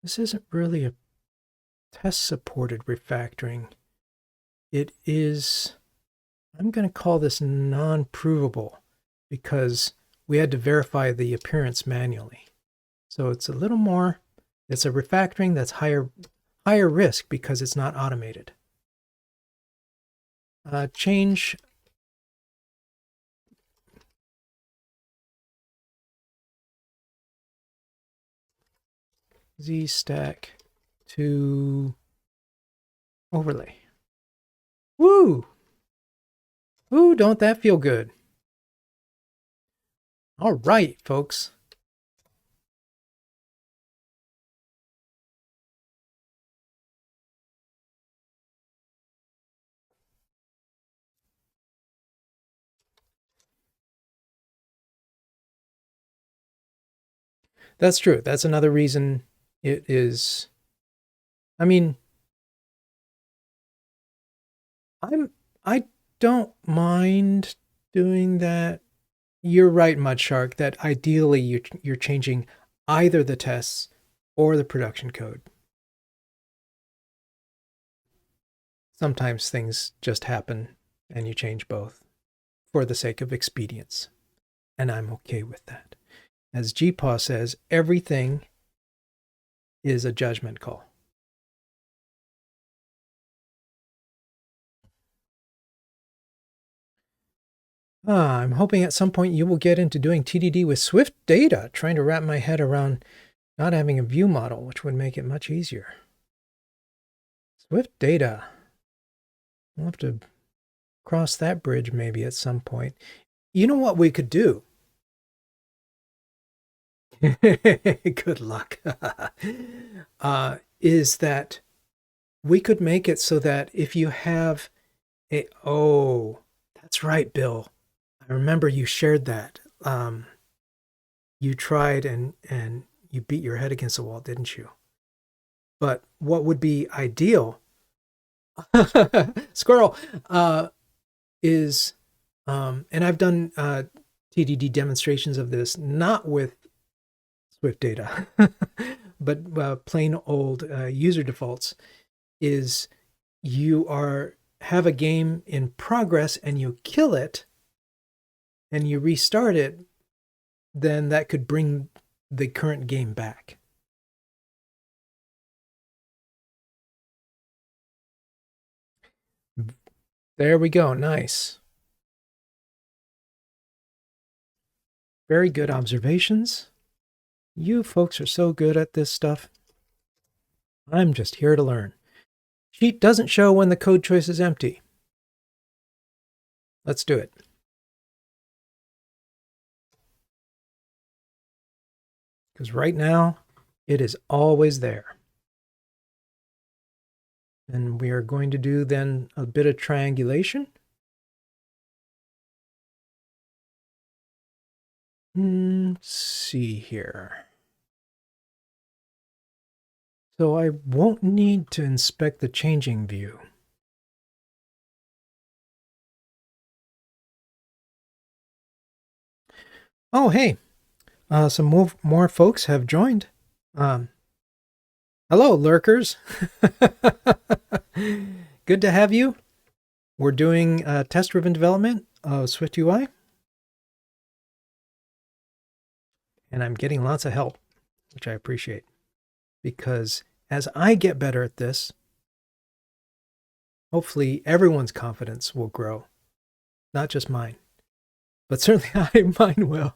This isn't really a test-supported refactoring. It is, I'm going to call this non-provable because we had to verify the appearance manually. So it's a little more, it's a refactoring that's higher risk because it's not automated. Change Z-stack to overlay. Woo! Ooh, don't that feel good? All right, folks. That's true. That's another reason it is. I mean, I don't mind doing that. You're right, Mudshark, that ideally you're changing either the tests or the production code. Sometimes things just happen and you change both for the sake of expedience. And I'm okay with that. As GPaw says, everything is a judgment call. I'm hoping at some point you will get into doing TDD with Swift data, trying to wrap my head around not having a view model, which would make it much easier. Swift data. We'll have to cross that bridge maybe at some point. You know what we could do? Good luck. Is that we could make it so that if you have a, oh, that's right, Bill. I remember you shared that. You tried and you beat your head against the wall, didn't you? But what would be ideal, squirrel, is, and I've done TDD demonstrations of this, not with Swift data, but plain old user defaults, is you have a game in progress and you kill it and you restart it, then that could bring the current game back. There we go. Nice. Very good observations. You folks are so good at this stuff. I'm just here to learn. Sheet doesn't show when the code choice is empty. Let's do it. Because right now, it is always there. And we are going to do then a bit of triangulation. Let's see here. So I won't need to inspect the changing view. Oh, hey, some more folks have joined. Hello, lurkers. Good to have you. We're doing test-driven development of SwiftUI, and I'm getting lots of help, which I appreciate, because as I get better at this, hopefully everyone's confidence will grow, not just mine, but certainly mine will.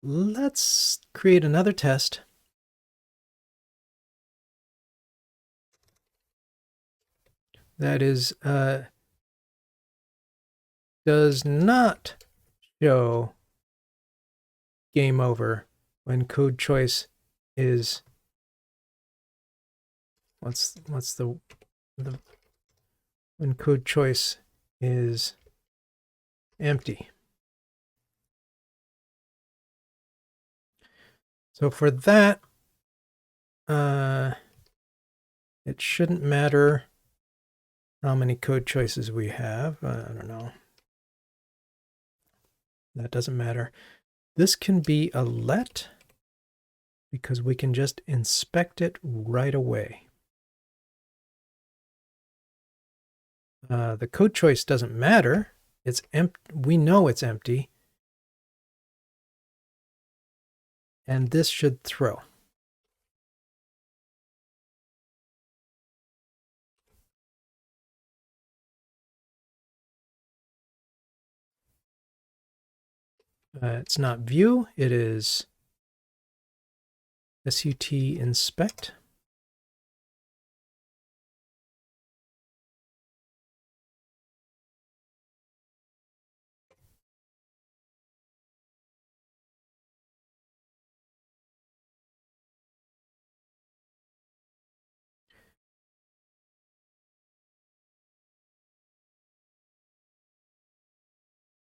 Let's create another test. That is, does not show game over when code choice is what's the when code choice is empty. So for that, it shouldn't matter how many code choices we have. I don't know. That doesn't matter. This can be a let because we can just inspect it right away. The code choice doesn't matter. It's empty. We know it's empty. And this should throw. It's not view, it is SUT inspect.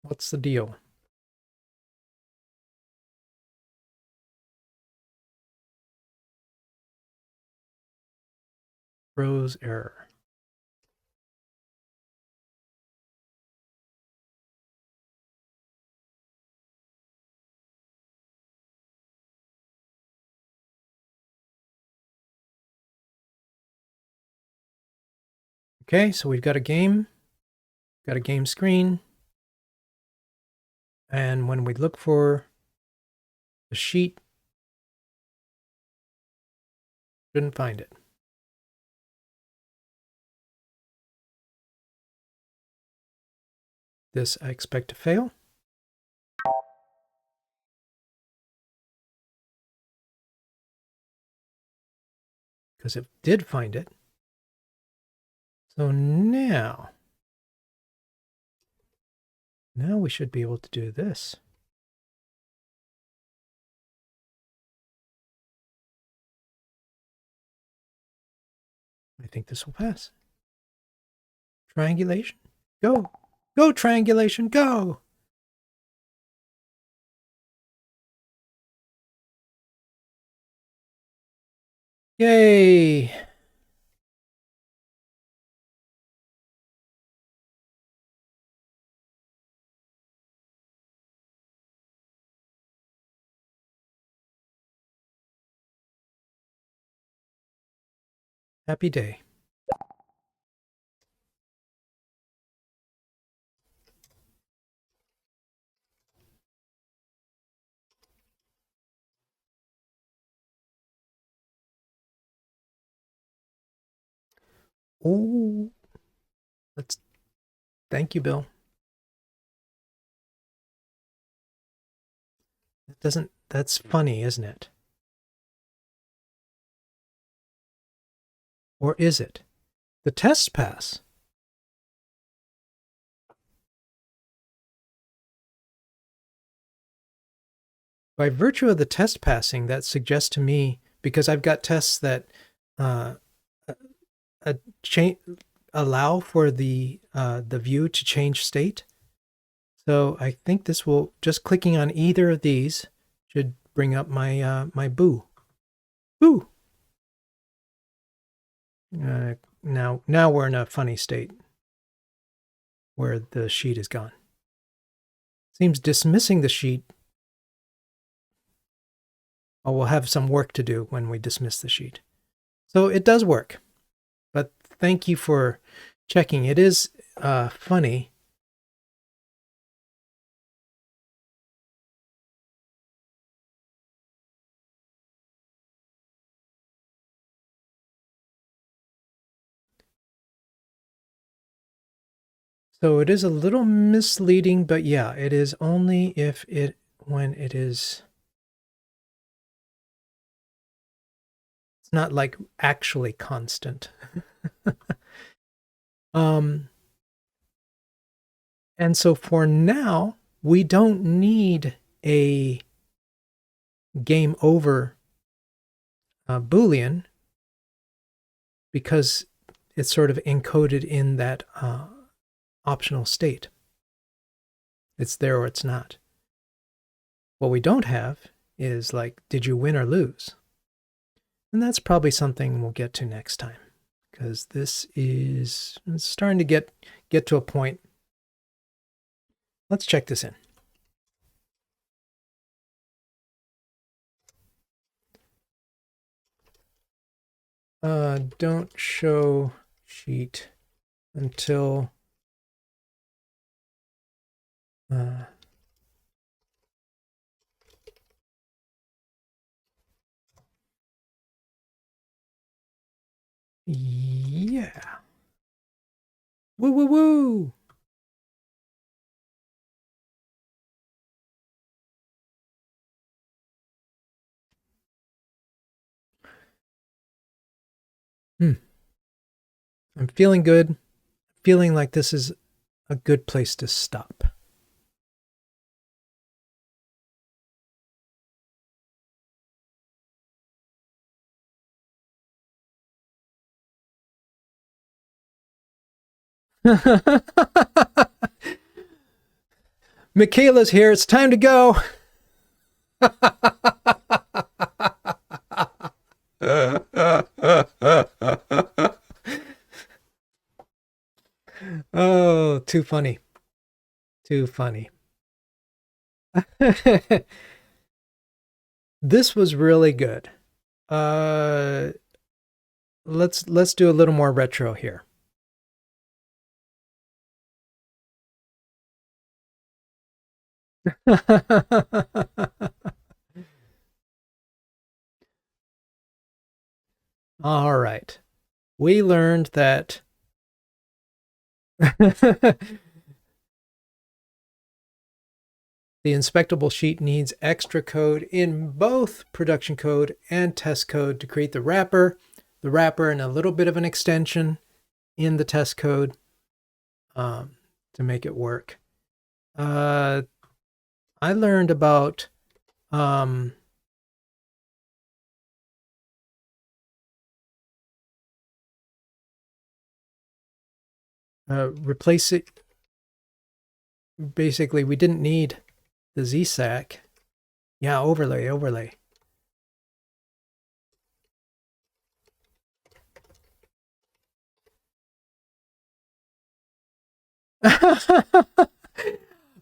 What's the deal? Throws error. Okay, so we've got a game screen. And when we look for the sheet, couldn't find it. This I expect to fail. Because it did find it. So now we should be able to do this. I think this will pass. Triangulation, go. Go, triangulation, go. Yay. Happy day. Oh, thank you, Bill. That's funny, isn't it? Or is it? The tests pass. By virtue of the test passing, that suggests to me, because I've got tests that allow for the view to change state. So I think this will, just clicking on either of these should bring up my my boo. Boo. Now we're in a funny state where the sheet is gone. Seems dismissing the sheet. Oh, we'll have some work to do when we dismiss the sheet. So it does work, but thank you for checking. It is funny. So it is a little misleading, but yeah, it is only if when it is, it's not like actually constant. And so for now, we don't need a game over Boolean because it's sort of encoded in that optional state. It's there or it's not. What we don't have is like, did you win or lose? And that's probably something we'll get to next time, because this is starting to get to a point. Let's check this in. Don't show sheet until yeah. Woo woo woo. I'm feeling good. Feeling like this is a good place to stop. Michaela's here. It's time to go. Oh, too funny. Too funny. This was really good. Let's do a little more retro here. All right. We learned that the inspectable sheet needs extra code in both production code and test code to create the wrapper, and a little bit of an extension in the test code to make it work. I learned about replace it. Basically, we didn't need the ZSAC. Yeah, overlay.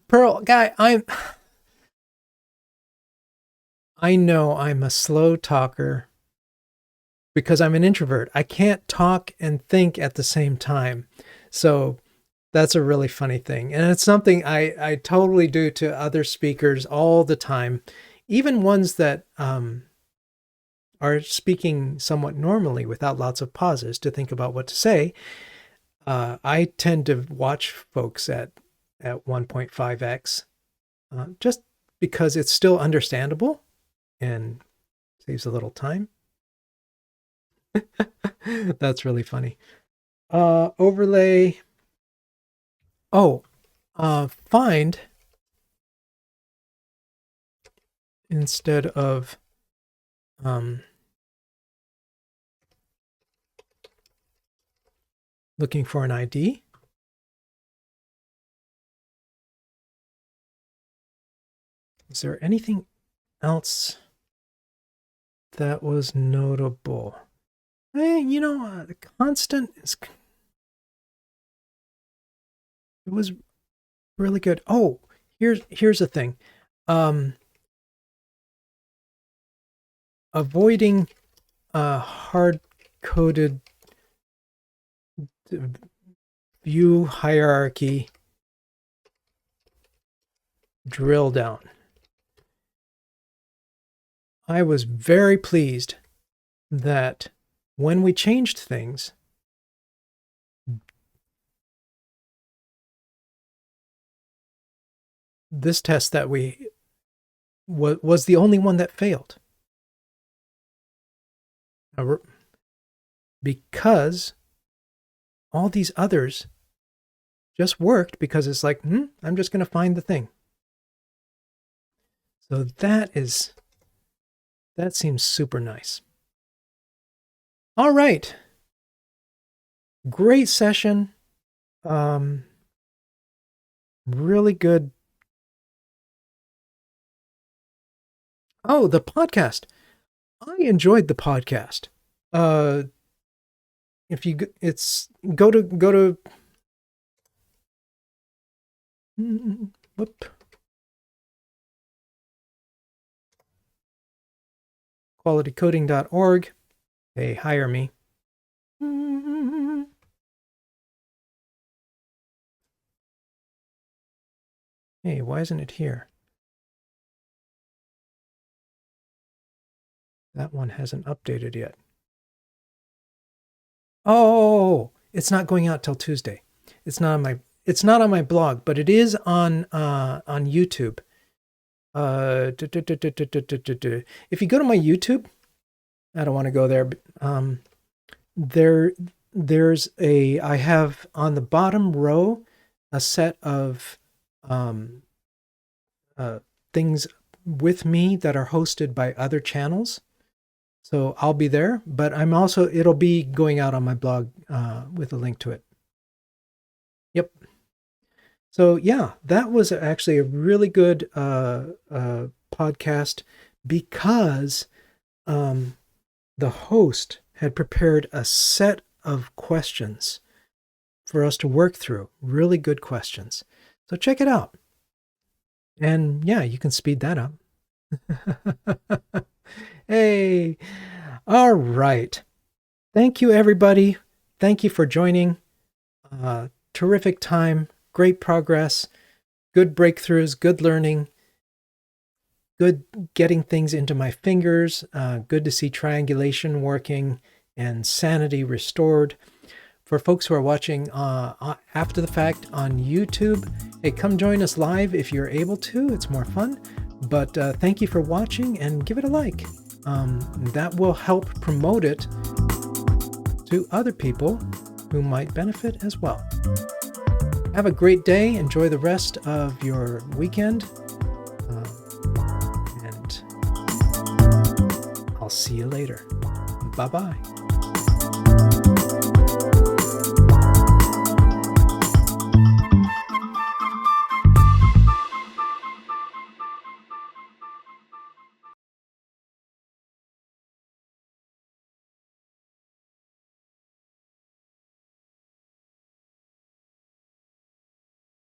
Pearl, guy, I know I'm a slow talker because I'm an introvert. I can't talk and think at the same time. So that's a really funny thing. And it's something I totally do to other speakers all the time, even ones that are speaking somewhat normally without lots of pauses to think about what to say. I tend to watch folks at 1.5x just because it's still understandable and saves a little time. That's really funny. Overlay. Oh, find instead of looking for an ID. Is there anything else that was notable? Hey, the constant is... It was really good. Oh, here's the thing. Avoiding hard-coded view hierarchy drill down. I was very pleased that when we changed things, this test that we was the only one that failed. Because all these others just worked because it's like, I'm just going to find the thing. So that seems super nice. All right. Great session. Really good. Oh, the podcast. I enjoyed the podcast. If you go to qualitycoding.org. Hey, hire me. Hey, why isn't it here? That one hasn't updated yet. Oh, it's not going out till Tuesday. It's not on my blog, but it is on YouTube. If you go to my YouTube, I don't want to go there, but I have on the bottom row a set of things with me that are hosted by other channels. So I'll be there, but it'll be going out on my blog with a link to it. Yep. So yeah, that was actually a really good podcast because the host had prepared a set of questions for us to work through. Really good questions. So check it out. And yeah, you can speed that up. Hey, all right. Thank you, everybody. Thank you for joining. Terrific time, great progress, good breakthroughs, good learning, good getting things into my fingers, good to see triangulation working and sanity restored. For folks who are watching after the fact on YouTube, hey, come join us live if you're able to. It's more fun. But thank you for watching and give it a like. That will help promote it to other people who might benefit as well. Have a great day. Enjoy the rest of your weekend. And I'll see you later. Bye-bye.